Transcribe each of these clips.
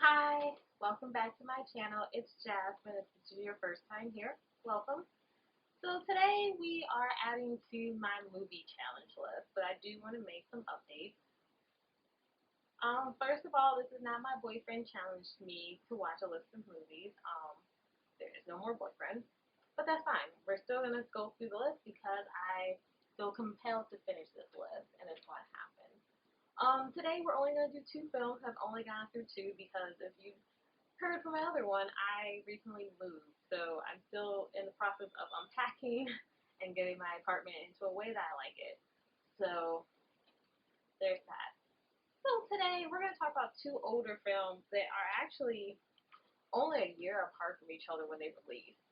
Hi, welcome back to my channel. It's Jasmine. If this is your first time here, welcome. So today we are adding to my movie challenge list, but I do want to make some updates. First of all, this is not my boyfriend challenged me to watch a list of movies. There is no more boyfriend, but that's fine. We're still gonna go through the list because I feel compelled to finish this list, and it's what happened. Today we're only gonna do two films. I've only gone through two because if you heard from my other one, I recently moved, so I'm still in the process of unpacking and getting my apartment into a way that I like it. So there's that. So today we're going to talk about two older films that are actually only a year apart from each other when they released.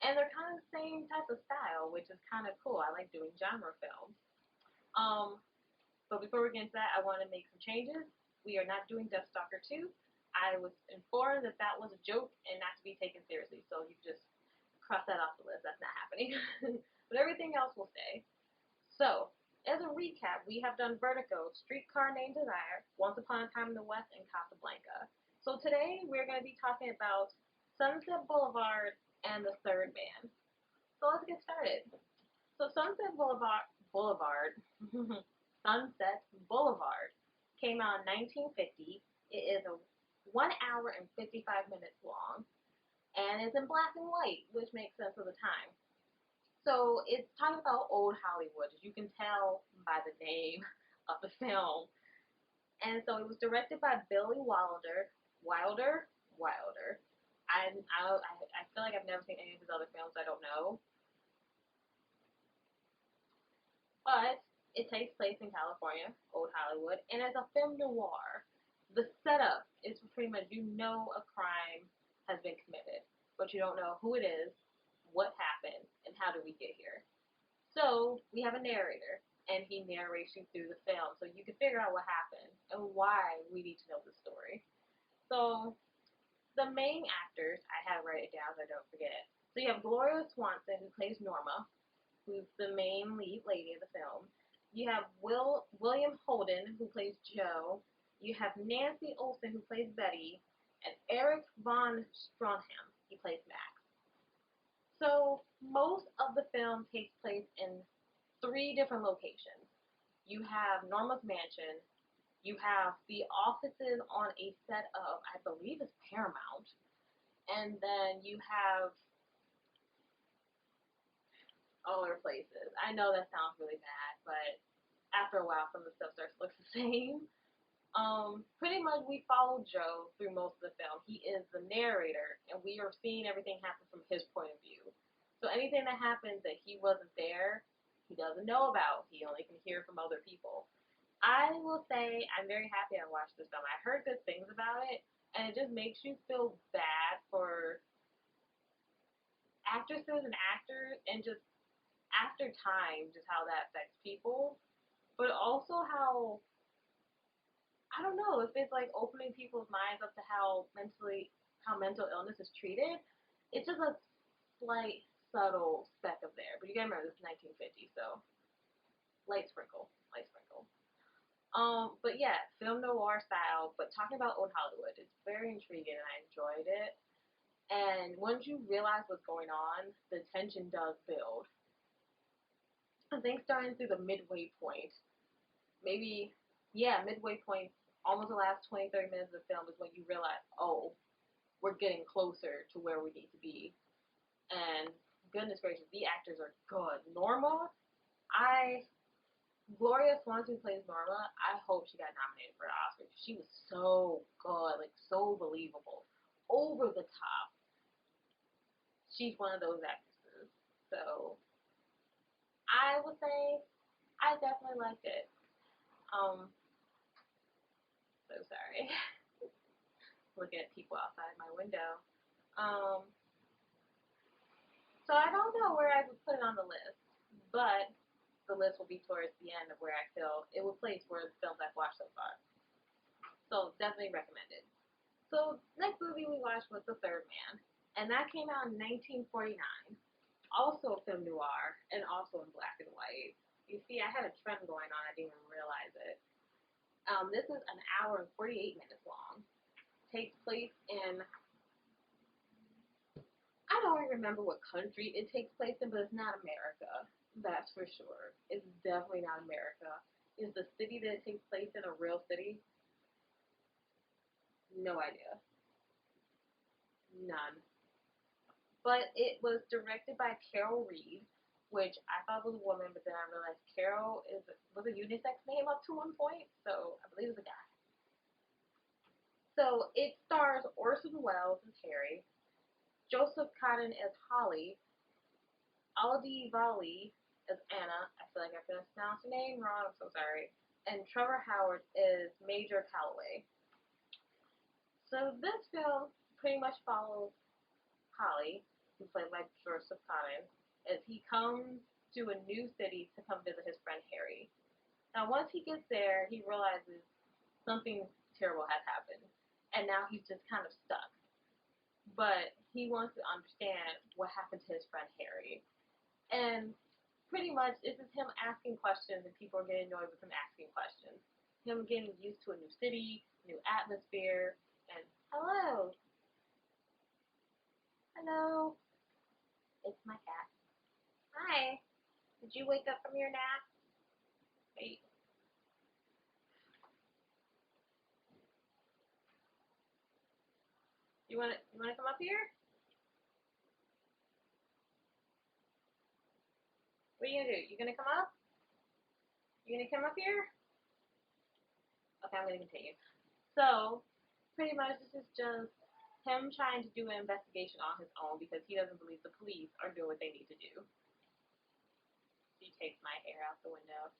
And they're kind of the same type of style, which is kind of cool. I like doing genre films. Um, but before we get into that, I want to make some changes. We are not doing Death Stalker 2. I was informed that that was a joke and not to be taken seriously, so you just cross that off the list. That's not happening. But everything else will stay. So, as a recap, we have done Vertigo, Streetcar Named Desire, Once Upon a Time in the West, and Casablanca. So today we're going to be talking about Sunset Boulevard and The Third Man. So let's get started. So Boulevard, Sunset Boulevard came out in 1950. It is a 1 hour and 55 minutes long, and it's in black and white, which makes sense of the time. So it's talking about old Hollywood, as you can tell by the name of the film. And so it was directed by Billy Wilder. Wilder. I feel like I've never seen any of his other films. I don't know, but it takes place in California, old Hollywood, and as a film noir, the setup is pretty much you know a crime has been committed, but you don't know who it is, what happened, and how did we get here. So we have a narrator, and he narrates you through the film, so you can figure out what happened and why we need to know the story. So the main actors, I have to write it down so I don't forget. So you have Gloria Swanson, who plays Norma, who's the main lead lady of the film. You have William Holden, who plays Joe. You have Nancy Olson, who plays Betty, and Eric von Stronham, he plays Max. So most of the film takes place in three different locations. You have Norma's mansion. You have the offices on a set of, I believe it's Paramount. And then you have other places. I know that sounds really bad, but after a while, some of the stuff starts to look the same. Pretty much we follow Joe through most of the film. He is the narrator, and we are seeing everything happen from his point of view. So anything that happens that he wasn't there, he doesn't know about. He only can hear from other people. I will say I'm very happy I watched this film. I heard good things about it, and it just makes you feel bad for actresses and actors, and just after time, just how that affects people, but also how I don't know if it's like opening people's minds up to how mental illness is treated. It's just a slight subtle speck of there, but you gotta remember this is 1950, so light sprinkle. But yeah, film noir style, but talking about old Hollywood, it's very intriguing and I enjoyed it. And once you realize what's going on, the tension does build. I think starting through the midway point, maybe, yeah, midway point, almost the last 20, 30 minutes of the film is when you realize, oh, we're getting closer to where we need to be. And goodness gracious, the actors are good. I Gloria Swanson plays Norma. I hope she got nominated for an Oscar. She was so good, like so believable, over the top. She's one of those actresses. So I would say I definitely liked it. Um, so sorry. Looking at people outside my window. Um, so I don't know where I would put it on the list, but the list will be towards the end of where I feel it will place where the films I've watched so far. So definitely recommended. So next movie we watched was The Third Man, and that came out in 1949. Also a film noir, and also in black and white. You see, I had a trend going on. I didn't even realize it. This is an hour and 48 minutes long. takes place in, I don't even remember what country it takes place in, but it's not America. That's for sure. It's definitely not America. Is the city that it takes place in a real city? No idea. None. But it was directed by Carol Reed, which I thought was a woman, but then I realized Carol was a unisex name up to one point, so I believe it was a guy. So it stars Orson Welles as Harry, Joseph Cotton as Holly, Aldi Vali as Anna. I feel like I pronounced her name wrong. I'm so sorry. And Trevor Howard is Major Calloway. So this film pretty much follows Holly, who's played by Joseph Cotton, as he comes to a new city to come visit his friend Harry. Now, once he gets there, he realizes something terrible has happened, and now he's just kind of stuck. But he wants to understand what happened to his friend Harry. And pretty much, this is him asking questions, and people are getting annoyed with him asking questions. Him getting used to a new city, new atmosphere, and hello, hello, it's my cat. Hi, did you wake up from your nap? Wait, you wanna come up here? What are you gonna do? You gonna come up? You gonna come up here? Okay, I'm gonna continue. So, pretty much, this is just him trying to do an investigation on his own because he doesn't believe the police are doing what they need to do. She takes my hair out the window.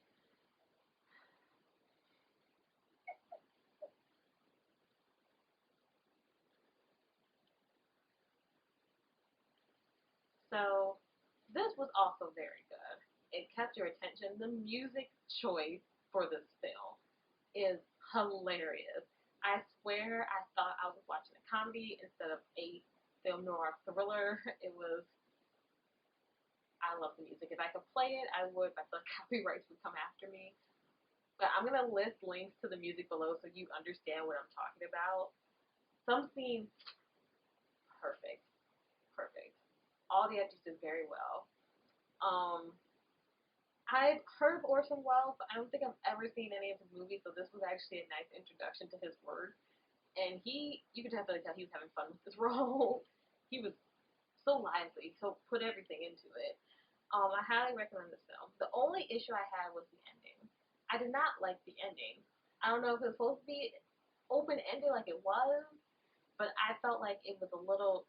So, this was also very good. It kept your attention. The music choice for this film is hilarious. I swear I thought I was watching a comedy instead of a film noir thriller. It was, I love the music. If I could play it, I would, but the copyrights would come after me. But I'm gonna list links to the music below so you understand what I'm talking about. Some scenes, perfect, perfect. All the actors did very well. Um, I've heard of Orson Welles, but I don't think I've ever seen any of his movies, so this was actually a nice introduction to his work. And you could definitely tell he was having fun with this role. He was so lively, so put everything into it. I highly recommend this film. The only issue I had was the ending. I did not like the ending. I don't know if it was supposed to be open ended like it was, but I felt like it was a little,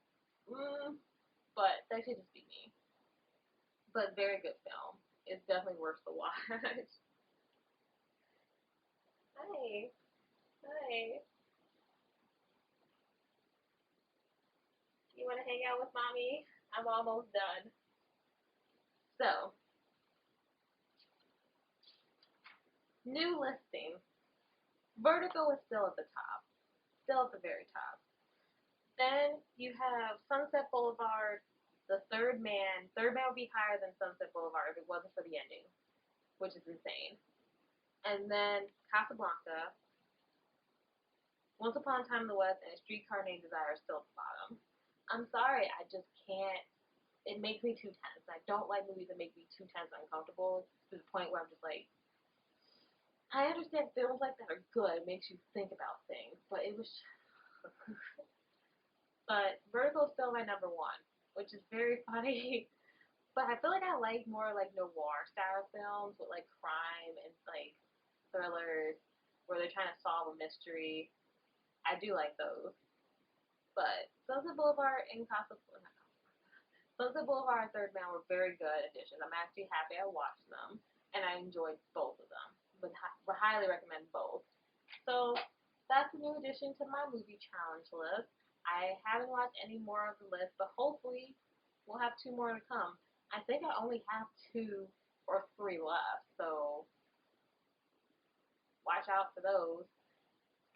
but that could just be me. But very good film. It's definitely worth the watch. Hi, hi. You want to hang out with mommy? I'm almost done. So, new listing. Vertigo is still at the top, still at the very top. Then you have Sunset Boulevard, The Third Man. Third Man would be higher than Sunset Boulevard if it wasn't for the ending, which is insane. And then Casablanca, Once Upon a Time in the West, and A Streetcar Named Desire are still at the bottom. I'm sorry, I just can't. It makes me too tense. I don't like movies that make me too tense and uncomfortable to the point where I'm just like, I understand films like that are good. It makes you think about things, but it was. But Vertigo is still my number one, which is very funny. But I feel like I like more like noir style films with like crime and like thrillers where they're trying to solve a mystery. I do like those. But Sunset Boulevard and Sunset Boulevard and Third Man were very good additions. I'm actually happy I watched them and I enjoyed both of them. Would highly recommend both. So that's a new addition to my movie challenge list. I haven't watched any more of the list, but hopefully we'll have two more to come. I think I only have two or three left, so watch out for those.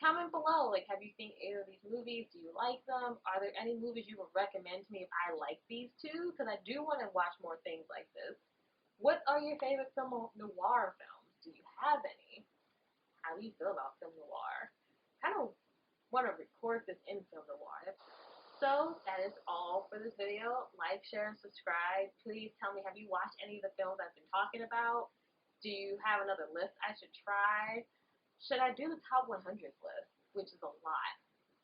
Comment below, like, have you seen either of these movies? Do you like them? Are there any movies you would recommend to me if I like these two? Because I do want to watch more things like this. What are your favorite film noir films? Do you have any? How do you feel about film noir? Kind of want to record this in film noir. So that is all for this video. Like, share, and subscribe. Please tell me, have you watched any of the films I've been talking about? Do you have another list I should try? Should I do the top 100 list, which is a lot?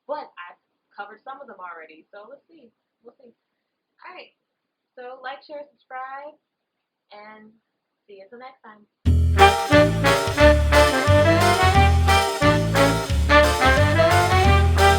But I've covered some of them already, so let's see. We'll see. Alright, so like, share, subscribe, and see you until next time.